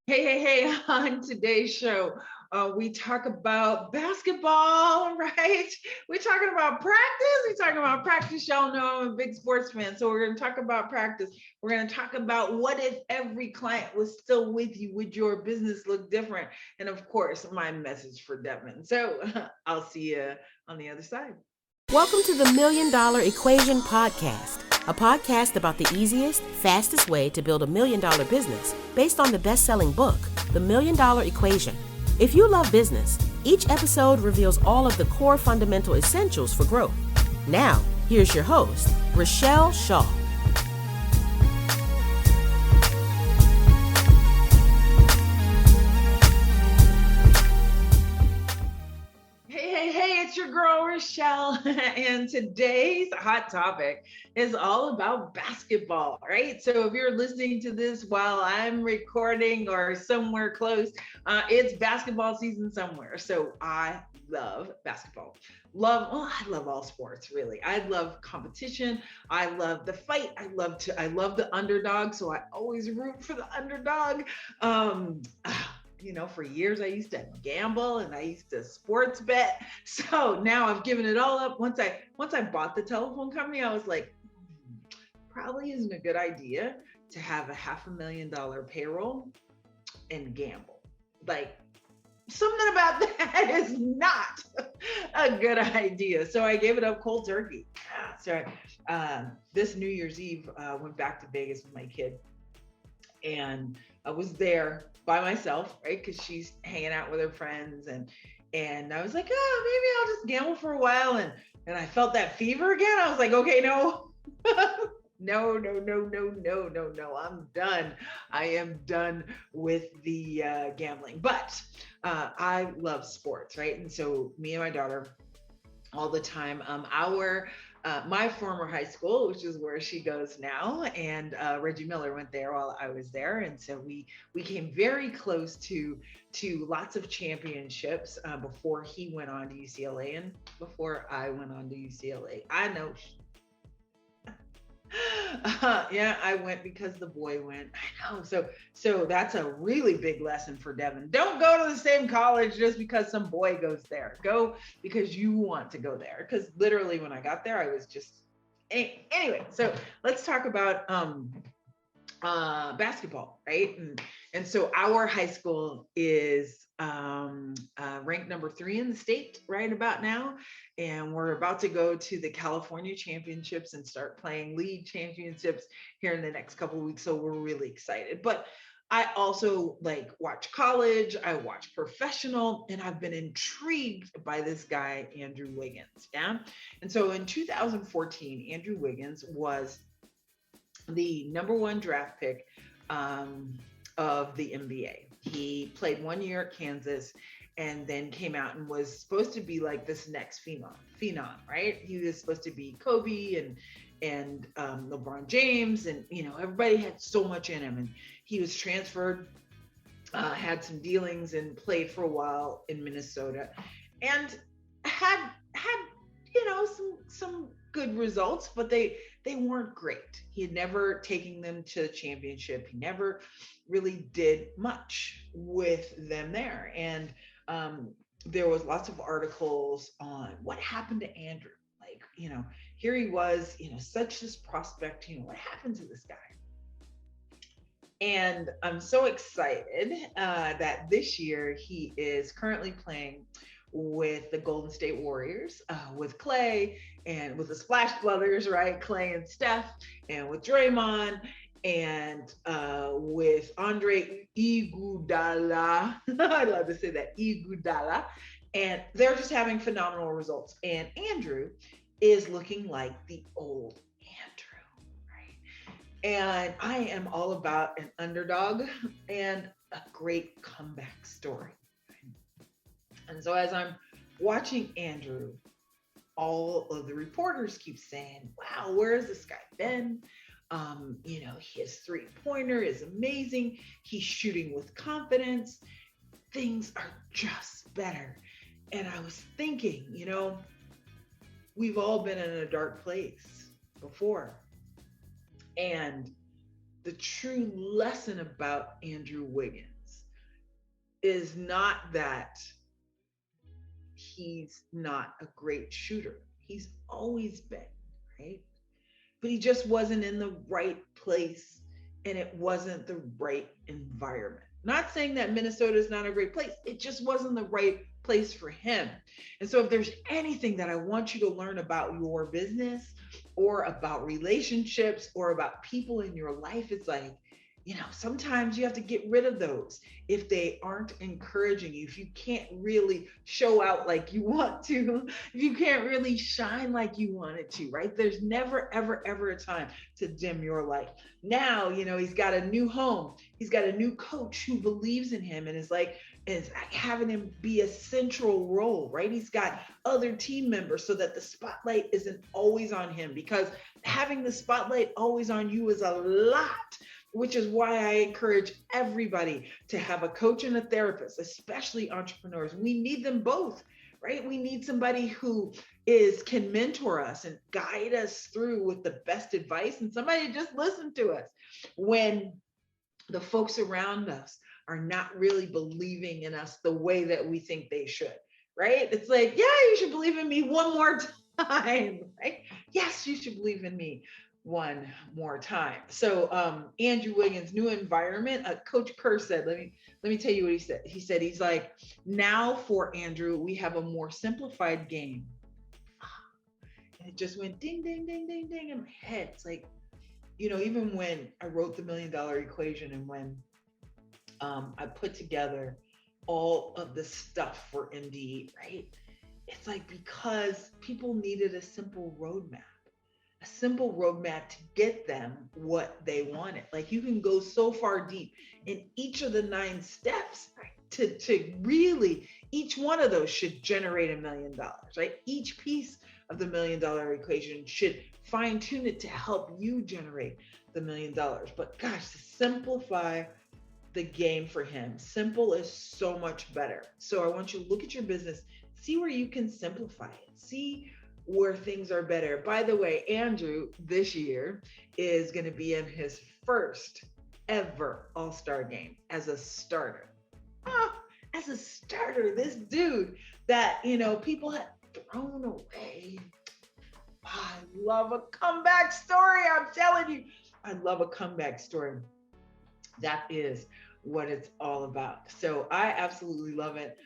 Hey, on today's show, we talk about basketball, right? We're talking about practice. We're talking about practice. Y'all know I'm a big sports fan. So we're going to talk about practice. We're going to talk about what if every client was still with you? Would your business look different? And of course, my message for Devin. So I'll see you on the other side. Welcome to the Million Dollar Equation Podcast, a podcast about the easiest, fastest way to build $1 million business based on the best-selling book, The Million Dollar Equation. If you love business, each episode reveals all of the core fundamental essentials for growth. Now, here's your host, Richelle Shaw. Hey, it's your girl, Richelle. And today's hot topic is all about basketball, right? So if you're listening to this while I'm recording or somewhere close, it's basketball season somewhere. So I love basketball. I love all sports, really. I love competition. I love the fight. I love the underdog. So I always root for the underdog. Um, for years I used to gamble and I used to sports bet. So now I've given it all up. Once I bought the telephone company, I was like, probably isn't a good idea to have a $500,000 payroll and gamble. Like something about that is not a good idea. So I gave it up cold turkey. So this New Year's Eve, went back to Vegas with my kid, and I was there by myself, right? Because she's hanging out with her friends, and I was like, oh, maybe I'll just gamble for a while, and I felt that fever again. I was like, okay, no, no, I'm done. I am done with the gambling. But I love sports, right? And so me and my daughter all the time. My former high school, which is where she goes now, and Reggie Miller went there while I was there, and so we came very close to lots of championships before he went on to UCLA and before I went on to UCLA. I know. Yeah, I went because the boy went. I know. So that's a really big lesson for Devin. Don't go to the same college just because some boy goes there. Go because you want to go there. Because literally when I got there, I was just anyway. So let's talk about basketball, right? And so our high school is ranked number 3 in the state right about now, and we're about to go to the California championships and start playing league championships here in the next couple of weeks. So we're really excited. But I also like watch college, I watch professional, and I've been intrigued by this guy, Andrew Wiggins. Yeah. And so in 2014, Andrew Wiggins was the number 1 draft pick of the NBA. He played 1 year at Kansas and then came out and was supposed to be like this next phenom, right? He was supposed to be Kobe and LeBron James, and everybody had so much in him. And he was transferred, had some dealings, and played for a while in Minnesota, and had some good results, but they weren't great. He had never taken them to the championship. He never really did much with them there. And there was lots of articles on what happened to Andrew. Like, here he was, such this prospect, what happened to this guy? And I'm so excited that this year he is currently playing with the Golden State Warriors, with Clay and with the Splash Brothers, right? Clay and Steph, and with Draymond, and with Andre Iguodala. I love to say that, Iguodala. And they're just having phenomenal results. And Andrew is looking like the old Andrew, right? And I am all about an underdog and a great comeback story. And so as I'm watching Andrew, all of the reporters keep saying, wow, where has this guy been? His 3-pointer is amazing. He's shooting with confidence. Things are just better. And I was thinking, we've all been in a dark place before. And the true lesson about Andrew Wiggins is not that he's not a great shooter. He's always been, right? But he just wasn't in the right place and it wasn't the right environment. Not saying that Minnesota is not a great place, it just wasn't the right place for him. And so, if there's anything that I want you to learn about your business or about relationships or about people in your life, it's like, sometimes you have to get rid of those if they aren't encouraging you, if you can't really show out like you want to, if you can't really shine like you wanted to, right? There's never, ever, ever a time to dim your light. Now, he's got a new home. He's got a new coach who believes in him and is having him be a central role, right? He's got other team members so that the spotlight isn't always on him, because having the spotlight always on you is a lot. Which is why I encourage everybody to have a coach and a therapist, especially entrepreneurs. We need them both, right? We need somebody who can mentor us and guide us through with the best advice, and somebody just listen to us when the folks around us are not really believing in us the way that we think they should, right? It's like, yeah, you should believe in me one more time, right? Yes, you should believe in me one more time. So Andrew Wiggins, new environment. Coach Kerr said, let me tell you what he said. He's like, now for Andrew, we have a more simplified game. And it just went ding, ding, ding, ding, ding in my head. It's like, even when I wrote the $1 Million Equation and when I put together all of the stuff for MDE, right? It's like, because people needed a simple roadmap to get them what they wanted. Like, you can go so far deep in each of the 9 steps, right? To really, each one of those should generate $1 million, right? Each piece of the $1 Million Equation should fine tune it to help you generate the $1 million. But gosh, to simplify the game for him, simple is so much better. So I want you to look at your business, see where you can simplify it, see where things are better. By the way, Andrew this year is going to be in his first ever All-Star game as a starter. As a starter, this dude that, people had thrown away. I love a comeback story. I'm telling you, I love a comeback story. That is what it's all about. So I absolutely love it.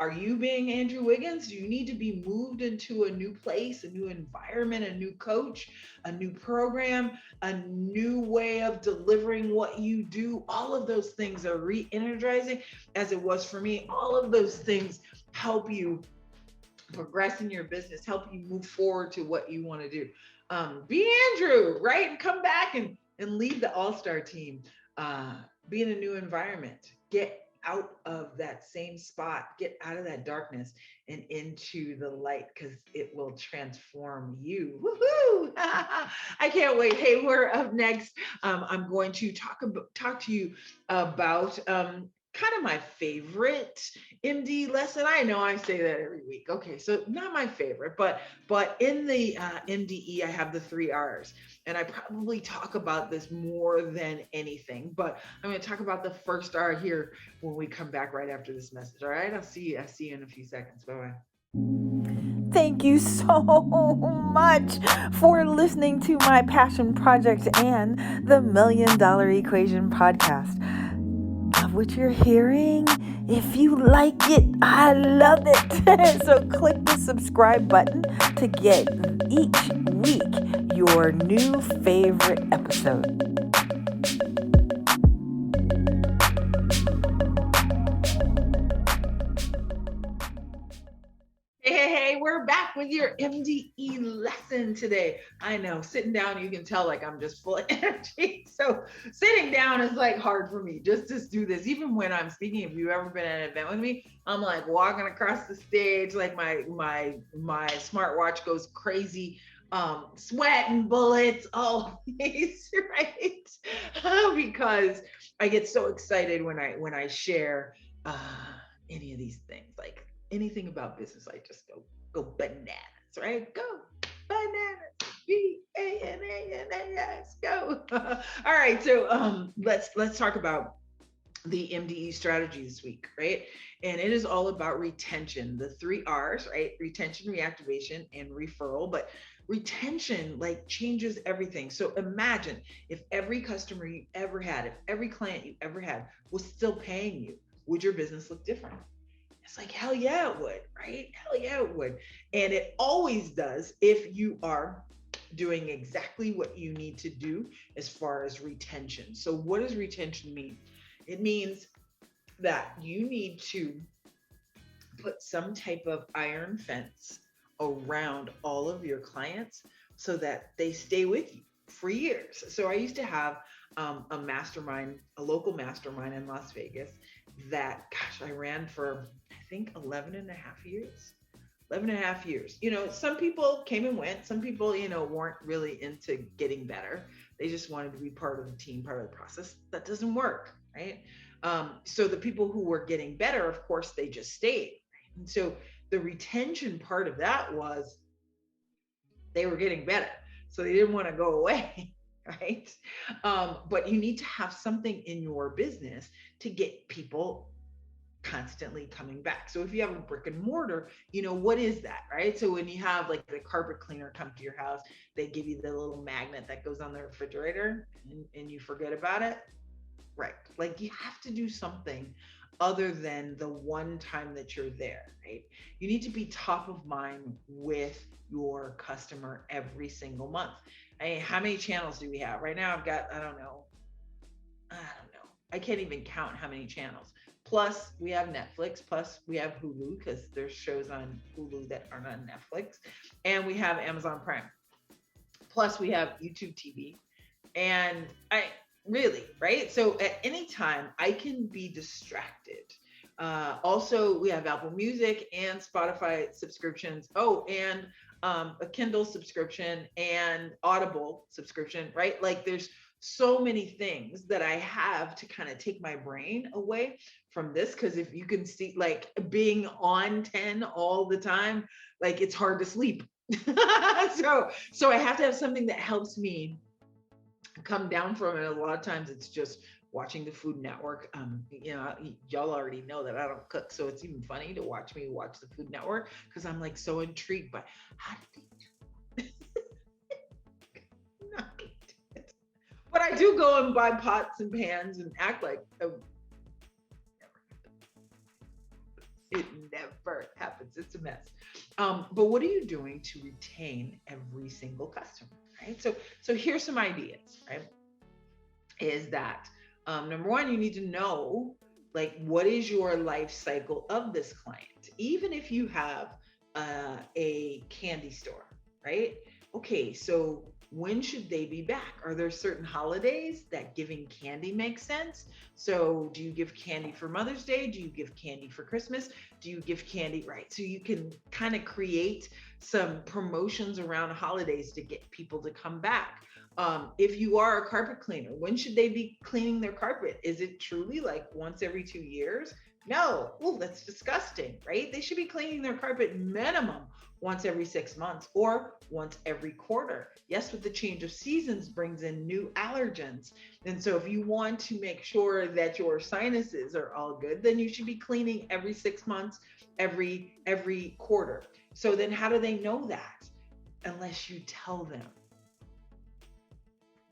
Are you being Andrew Wiggins? Do you need to be moved into a new place, a new environment, a new coach, a new program, a new way of delivering what you do? All of those things are re-energizing, as it was for me. All of those things help you progress in your business, help you move forward to what you want to do. Be Andrew, right? And come back and lead the All-Star team. Be in a new environment. Get out of that same spot, get out of that darkness and into the light, because it will transform you. Woohoo! I can't wait. Hey, we're up next. I'm going to talk to you about kind of my favorite MD lesson. I know I say that every week. Okay, so not my favorite, but in the MDE, I have the 3 R's, and I probably talk about this more than anything. But I'm going to talk about the first R here when we come back right after this message. All right, I'll see you in a few seconds. Bye bye. Thank you so much for listening to my passion project and the $1 Million Equation podcast. Love what you're hearing? If you like it, I love it. So click the subscribe button to get each week your new favorite episode. Hey, we're back with your MDE lesson today. I know, sitting down, you can tell like I'm just full of energy. So sitting down is like hard for me just to do this. Even when I'm speaking, if you've ever been at an event with me, I'm like walking across the stage, like my smartwatch goes crazy, sweating bullets, all these, right? Because I get so excited when I share any of these things, like anything about business, I just go bananas, right? Go bananas, BANANAS, go. All right, so let's talk about the MDE strategy this week, right? And it is all about retention, the 3 R's, right? Retention, reactivation, and referral. But retention like changes everything. So imagine if every customer you ever had, if every client you ever had was still paying you, would your business look different? It's like, hell yeah, it would, right? Hell yeah, it would. And it always does if you are doing exactly what you need to do as far as retention. So, what does retention mean? It means that you need to put some type of iron fence around all of your clients so that they stay with you for years. So, I used to have a mastermind, a local mastermind in Las Vegas that, gosh, I ran for, I think, 11 and a half years. 11 and a half years. Some people came and went. Some people, weren't really into getting better. They just wanted to be part of the team, part of the process. That doesn't work, right? So the people who were getting better, of course, they just stayed. Right? And so the retention part of that was they were getting better. So they didn't want to go away, right? But you need to have something in your business to get people constantly coming back. So if you have a brick and mortar, what is that, right? So when you have like the carpet cleaner come to your house, they give you the little magnet that goes on the refrigerator and you forget about it, right? Like you have to do something other than the one time that you're there, right? You need to be top of mind with your customer every single month. How many channels do we have? Right now I've got, I don't know. I can't even count how many channels. Plus, we have Netflix. Plus, we have Hulu because there's shows on Hulu that aren't on Netflix. And we have Amazon Prime. Plus, we have YouTube TV. And right? So at any time, I can be distracted. Also, we have Apple Music and Spotify subscriptions. Oh, and a Kindle subscription and Audible subscription, right? Like there's so many things that I have to kind of take my brain away from this. Because if you can see, like being on 10 all the time, like it's hard to sleep. So I have to have something that helps me come down from it. A lot of times it's just watching the Food Network. Y'all already know that I don't cook, so it's even funny to watch me watch the Food Network because I'm like so intrigued by how did they do it? But I do go and buy pots and pans and act like it never happens. It's a mess. But what are you doing to retain every single customer, right? So here's some ideas, right? Is that number one, you need to know like what is your life cycle of this client, even if you have a candy store, right? Okay, so when should they be back? Are there certain holidays that giving candy makes sense? So do you give candy for Mother's Day? Do you give candy for Christmas? Do you give candy, right? So you can kind of create some promotions around holidays to get people to come back. If you are a carpet cleaner, when should they be cleaning their carpet? Is it truly like once every 2 years? No, that's disgusting, right? They should be cleaning their carpet minimum once every 6 months or once every quarter. Yes, with the change of seasons brings in new allergens. And so if you want to make sure that your sinuses are all good, then you should be cleaning every 6 months, every quarter. So then how do they know that? Unless you tell them.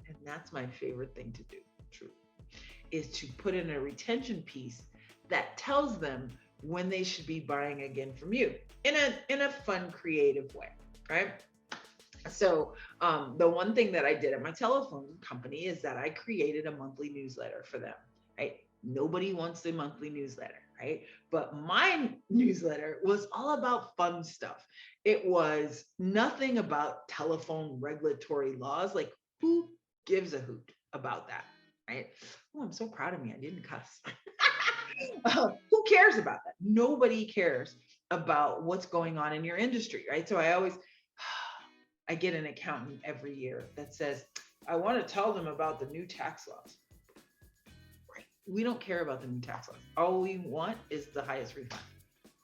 And that's my favorite thing to do, truly, is to put in a retention piece that tells them when they should be buying again from you in a fun, creative way, right? So the one thing that I did at my telephone company is that I created a monthly newsletter for them, right? Nobody wants a monthly newsletter, right? But my newsletter was all about fun stuff. It was nothing about telephone regulatory laws. Like who gives a hoot about that, right? Oh, I'm so proud of me. I didn't cuss. Who cares about that? Nobody cares about what's going on in your industry, right? So I get an accountant every year that says, I want to tell them about the new tax laws. Right? We don't care about the new tax laws. All we want is the highest refund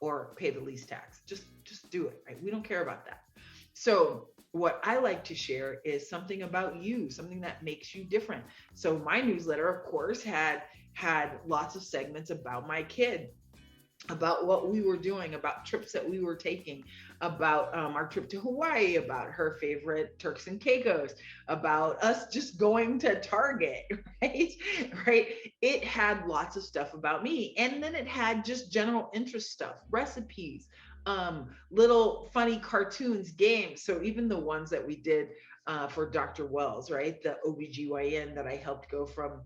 or pay the least tax. Just do it, right? We don't care about that. So what I like to share is something about you, something that makes you different. So my newsletter, of course, had had lots of segments about my kid, about what we were doing, about trips that we were taking, about our trip to Hawaii, about her favorite Turks and Caicos, about us just going to Target, right? Right. It had lots of stuff about me. And then it had just general interest stuff, recipes, little funny cartoons, games. So even the ones that we did for Dr. Wells, right? The OBGYN that I helped go from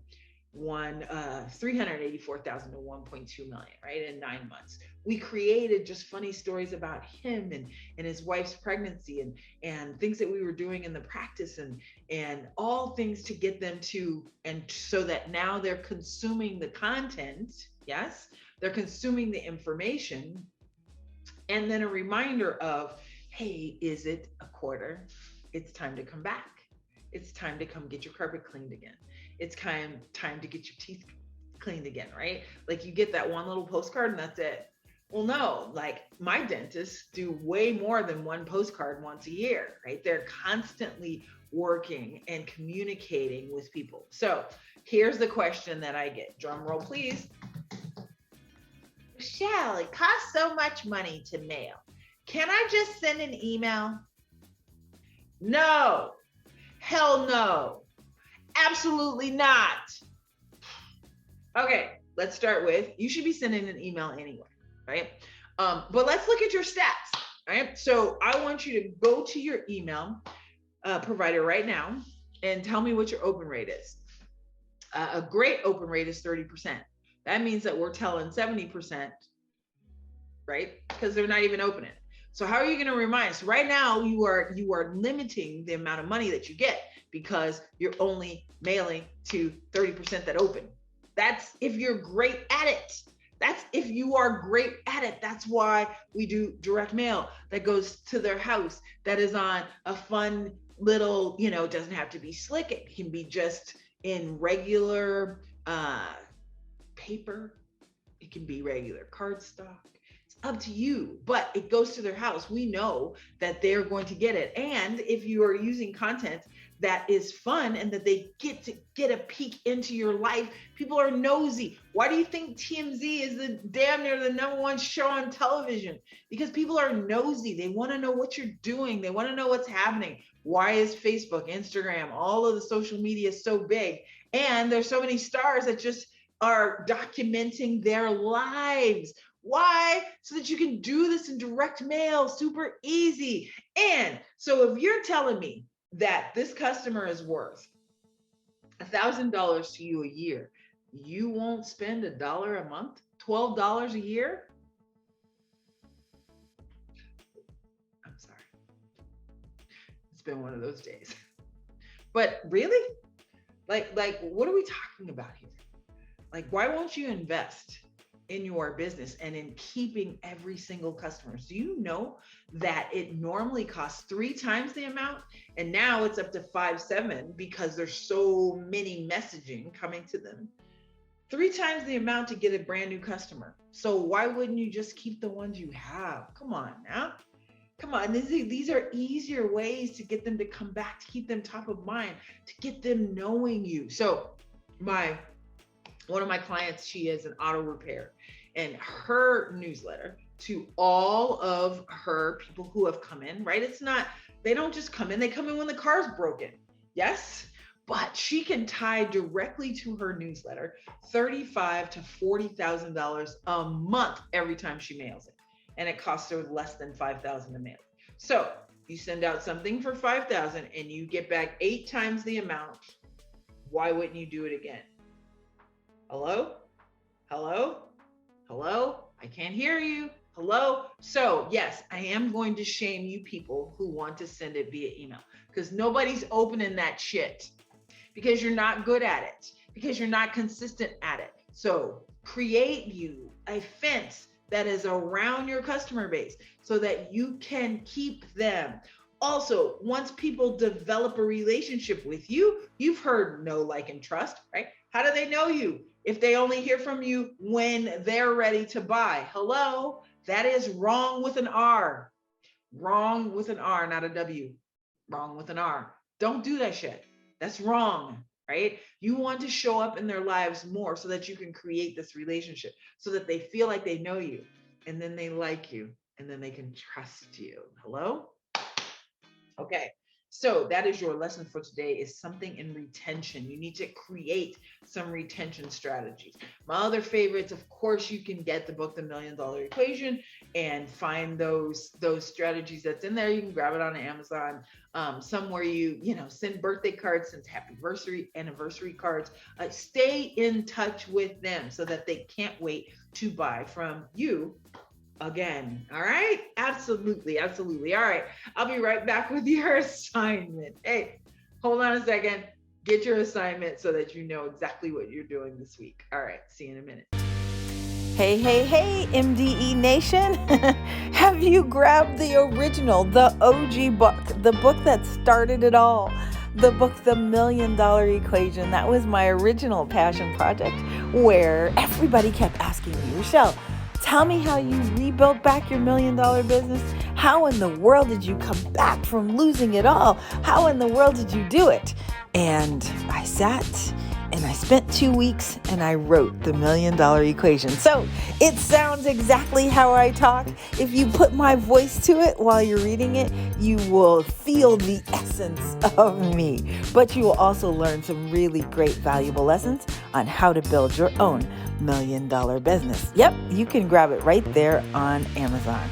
384,000 to 1.2 million, right? In 9 months. We created just funny stories about him and his wife's pregnancy and things that we were doing in the practice and all things to get them to, and so that now they're consuming the content. Yes, they're consuming the information. And then a reminder of, hey, is it a quarter? It's time to come back. It's time to come get your carpet cleaned again. It's time to get your teeth cleaned again, right? Like you get that one little postcard and that's it. Well, no, like my dentists do way more than one postcard once a year, right? They're constantly working and communicating with people. So here's the question that I get. Drum roll, please. Richelle, it costs so much money to mail. Can I just send an email? No. Hell no. Absolutely not. Okay, let's start with, you should be sending an email anyway, right? But let's look at your stats, right? So I want you to go to your email provider right now and tell me what your open rate is. A great open rate is 30%. That means that we're telling 70%, right? Because they're not even opening. So how are you going to remind? So right now you are limiting the amount of money that you get because you're only mailing to 30% that open. That's if you're great at it. That's if you are great at it. That's why we do direct mail that goes to their house, that is on a fun little, it doesn't have to be slick. It can be just in regular paper. It can be regular cardstock. Up to you, but it goes to their house. We know that they're going to get it. And if you are using content that is fun and that they get to get a peek into your life, people are nosy. Why do you think TMZ is the damn near the #1 show on television? Because people are nosy. They want to know what you're doing. They want to know what's happening. Why is Facebook, Instagram, all of the social media so big? And there's so many stars that just are documenting their lives. Why? So that you can do this in direct mail, super easy. And so if you're telling me that this customer is worth $1,000 to you a year, you won't spend $1 a month, $12 a year? I'm sorry. It's been one of those days. But really? Like, what are we talking about here? Like, why won't you invest in your business and in keeping every single customer? Do you know that it normally costs 3 times the amount, and now it's up to 5-7 because there's so many messaging coming to them? 3 times the amount to get a brand new customer. So why wouldn't you just keep the ones you have? Come on now. Come on. These are easier ways to get them to come back, to keep them top of mind, to get them knowing you. So one of my clients, she is an auto repair, and her newsletter to all of her people who have come in, right? It's not, they don't just come in, they come in when the car's broken. Yes, but she can tie directly to her newsletter $35,000 to $40,000 a month every time she mails it. And it costs her less than $5,000 to mail. So you send out something for $5,000 and you get back 8 times the amount. Why wouldn't you do it again? Hello? Hello? Hello? I can't hear you. Hello? So yes, I am going to shame you people who want to send it via email, because nobody's opening that shit, because you're not good at it, because you're not consistent at it. So create you a fence that is around your customer base so that you can keep them. Also, once people develop a relationship with you, you've heard know, like, and trust, right? How do they know you? If they only hear from you when they're ready to buy. Hello? That is wrong with an R. Wrong with an R, not a W. Wrong with an R. Don't do that shit. That's wrong, right? You want to show up in their lives more so that you can create this relationship, so that they feel like they know you, and then they like you, and then they can trust you. Hello? Okay. So that is your lesson for today, is something in retention. You need to create some retention strategies. My other favorites, of course, you can get the book, The $1,000,000 Equation, and find those strategies that's in there. You can grab it on Amazon. Somewhere send birthday cards, send happy anniversary cards. Stay in touch with them so that they can't wait to buy from you again. All right. Absolutely. Absolutely. All right. I'll be right back with your assignment. Hey, hold on a second. Get your assignment so that you know exactly what you're doing this week. All right. See you in a minute. Hey, hey, hey, MDE Nation. Have you grabbed the original, the OG book, the book that started it all? The book, The $1,000,000 Equation. That was my original passion project, where everybody kept asking me, Richelle, tell me how you rebuilt back your $1,000,000 business. How in the world did you come back from losing it all? How in the world did you do it? And I sat and I spent 2 weeks and I wrote The $1,000,000 Equation. So it sounds exactly how I talk. If you put my voice to it while you're reading it, you will feel the essence of me. But you will also learn some really great, valuable lessons on how to build your own $1,000,000 business. Yep, you can grab it right there on Amazon.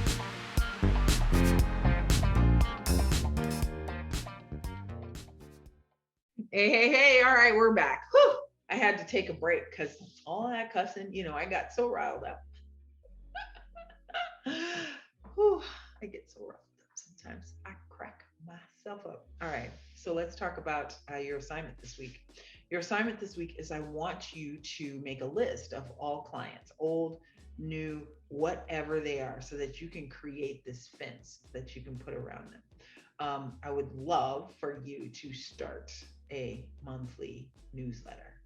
Hey. All right, we're back. Whew. I had to take a break because all that cussing, I got so riled up. Whew, I get so riled up sometimes. I crack myself up. All right, so let's talk about your assignment this week. Your assignment this week is, I want you to make a list of all clients, old, new, whatever they are, so that you can create this fence that you can put around them. I would love for you to start a monthly newsletter.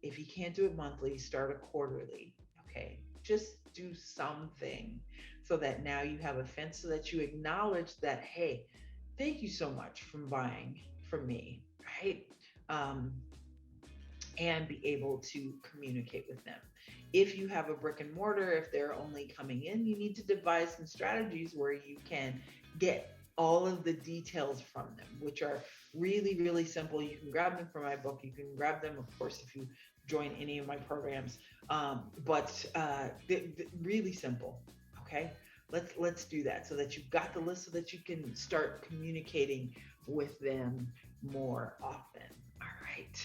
If you can't do it monthly, start a quarterly. Okay, just do something so that now you have a fence, so that you acknowledge that, hey, thank you so much for buying from me, right? And be able to communicate with them. If you have a brick and mortar, if they're only coming in, you need to devise some strategies where you can get all of the details from them, which are really, really simple. You can grab them from my book. You can grab them, of course, if you join any of my programs. But they're really simple. Okay, let's do that, so that you've got the list, so that you can start communicating with them more often. All right,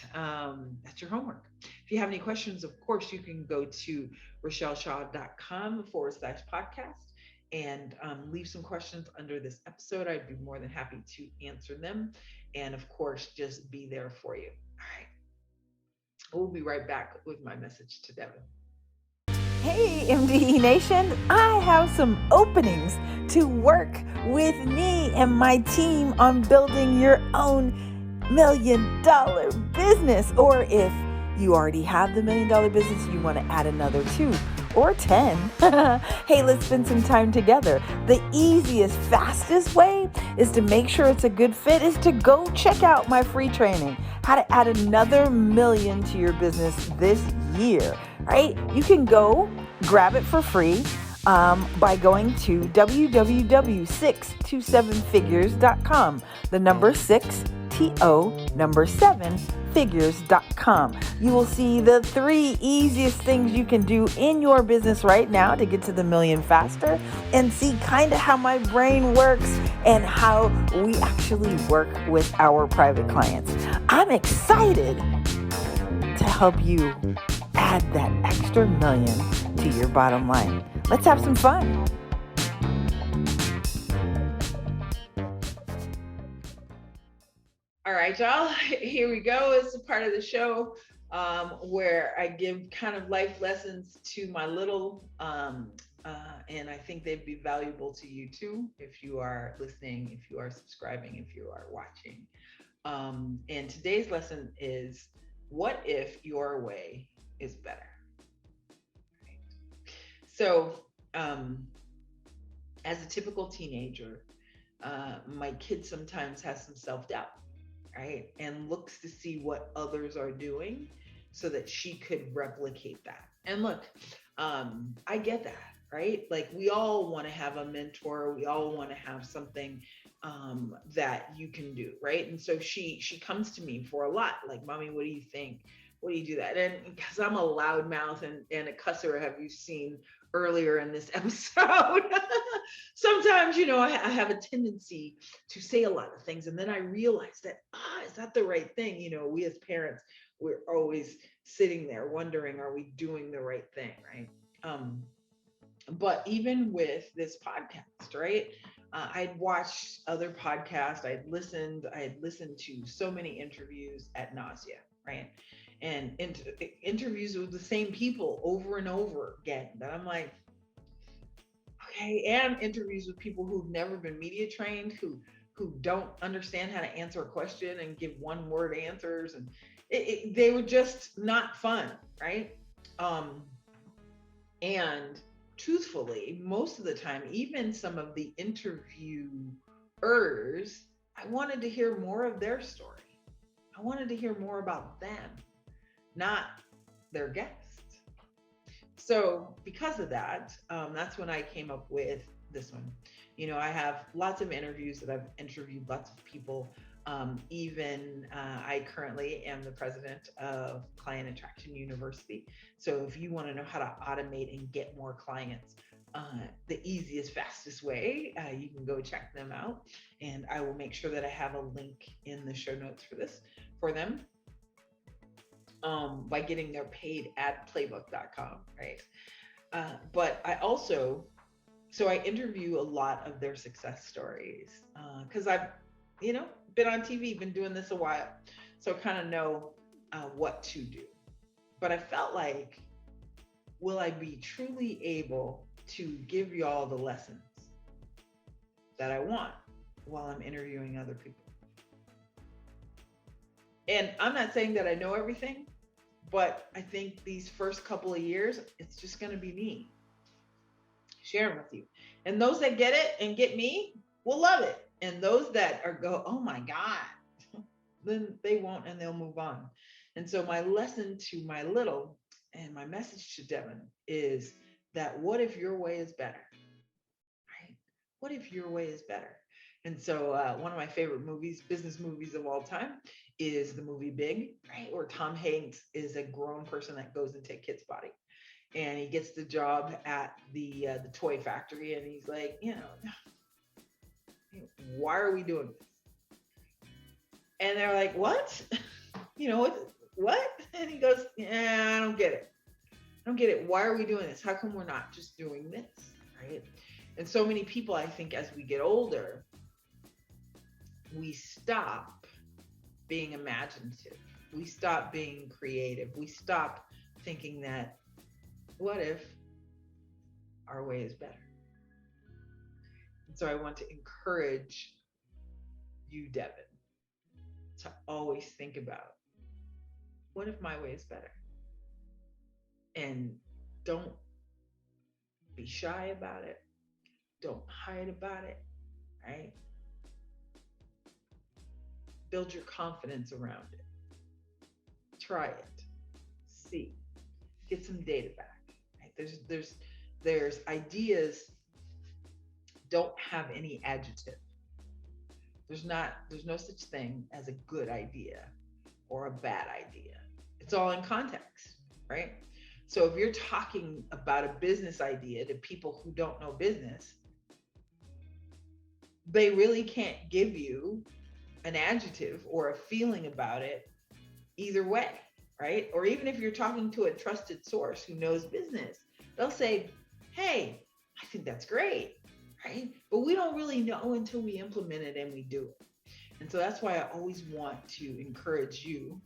that's your homework. If you have any questions, of course, you can go to richelleshaw.com/podcast and leave some questions under this episode. I'd be more than happy to answer them. And of course, just be there for you. All right. We'll be right back with my message to Devin. Hey, MDE Nation, I have some openings to work with me and my team on building your own $1,000,000 business. Or if you already have the $1,000,000 business, you want to add another 2 or 10. Hey, let's spend some time together. The easiest, fastest way is to make sure it's a good fit is to go check out my free training, how to add another $1,000,000 to your business this year, right? You can go grab it for free by going to www.627figures.com. The number 6, T-O, number 7, figures.com. You will see the 3 easiest things you can do in your business right now to get to the $1,000,000 faster, and see kind of how my brain works and how we actually work with our private clients. I'm excited to help you add that extra $1,000,000 to your bottom line. Let's have some fun. All right, y'all, here we go. It's a part of the show where I give kind of life lessons to my little, and I think they'd be valuable to you too, if you are listening, if you are subscribing, if you are watching. And today's lesson is, what if your way is better? Right. So, as a typical teenager, my kid sometimes has some self-doubt. right? And looks to see what others are doing so that she could replicate that. And look, I get that, right? Like we all want to have a mentor, we all want to have something that you can do, right? And so she comes to me for a lot, like, mommy, what do you think? What do you do that? And because I'm a loudmouth and a cusser, have you seen earlier in this episode? Sometimes, I have a tendency to say a lot of things, and then I realize that, is that the right thing? We as parents, we're always sitting there wondering, are we doing the right thing, right? But even with this podcast, right? I'd watched other podcasts. I had listened to so many interviews at nausea, right? And interviews with the same people over and over again. That I'm like, okay, and interviews with people who've never been media trained, who don't understand how to answer a question and give one word answers, and they were just not fun, right? And truthfully, most of the time, even some of the interviewers, I wanted to hear more of their story. I wanted to hear more about them, not their guest. So because of that, that's when I came up with this one. I have lots of interviews that I've interviewed lots of people. I currently am the president of Client Attraction University. So if you want to know how to automate and get more clients, the easiest, fastest way, you can go check them out. And I will make sure that I have a link in the show notes for them. By getting their paid at playbook.com, right? But I also, I interview a lot of their success stories because I've, been on TV, been doing this a while. So I kind of know what to do. But I felt like, will I be truly able to give y'all the lessons that I want while I'm interviewing other people? And I'm not saying that I know everything, but I think these first couple of years, it's just going to be me sharing with you. And those that get it and get me will love it. And those that go, oh my God, then they won't, and they'll move on. And so my lesson to my little, and my message to Devin, is that what if your way is better? Right? What if your way is better? And so one of my favorite movies, business movies of all time, is the movie Big, right? Where Tom Hanks is a grown person that goes into a kid's body. And he gets the job at the toy factory, and he's like, why are we doing this? And they're like, what? What? And he goes, yeah, I don't get it. I don't get it. Why are we doing this? How come we're not just doing this, right? And so many people, I think, as we get older, we stop being imaginative. We stop being creative. We stop thinking that, what if our way is better? And so I want to encourage you, Devin, to always think about, what if my way is better? And don't be shy about it. Don't hide about it, right? Build your confidence around it. Try it. See. Get some data back. Right? There's ideas don't have any adjective. There's no such thing as a good idea or a bad idea. It's all in context, right? So if you're talking about a business idea to people who don't know business, they really can't give you an adjective or a feeling about it either way, right? Or even if you're talking to a trusted source who knows business, they'll say, hey, I think that's great, right? But we don't really know until we implement it and we do it. And so that's why I always want to encourage you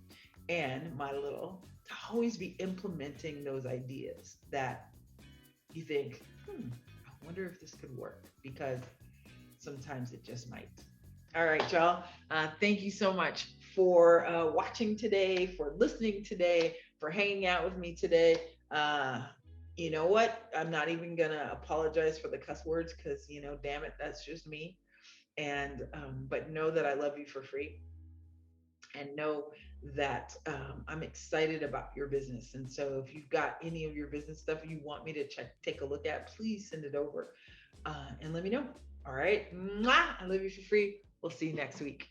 and my little to always be implementing those ideas that you think, I wonder if this could work, because sometimes it just might. All right, y'all. Thank you so much for watching today, for listening today, for hanging out with me today. You know what? I'm not even gonna apologize for the cuss words, because damn it, that's just me. And but know that I love you for free. and know that I'm excited about your business. And so if you've got any of your business stuff you want me to take a look at, please send it over and let me know. All right. Mwah! I love you for free. We'll see you next week.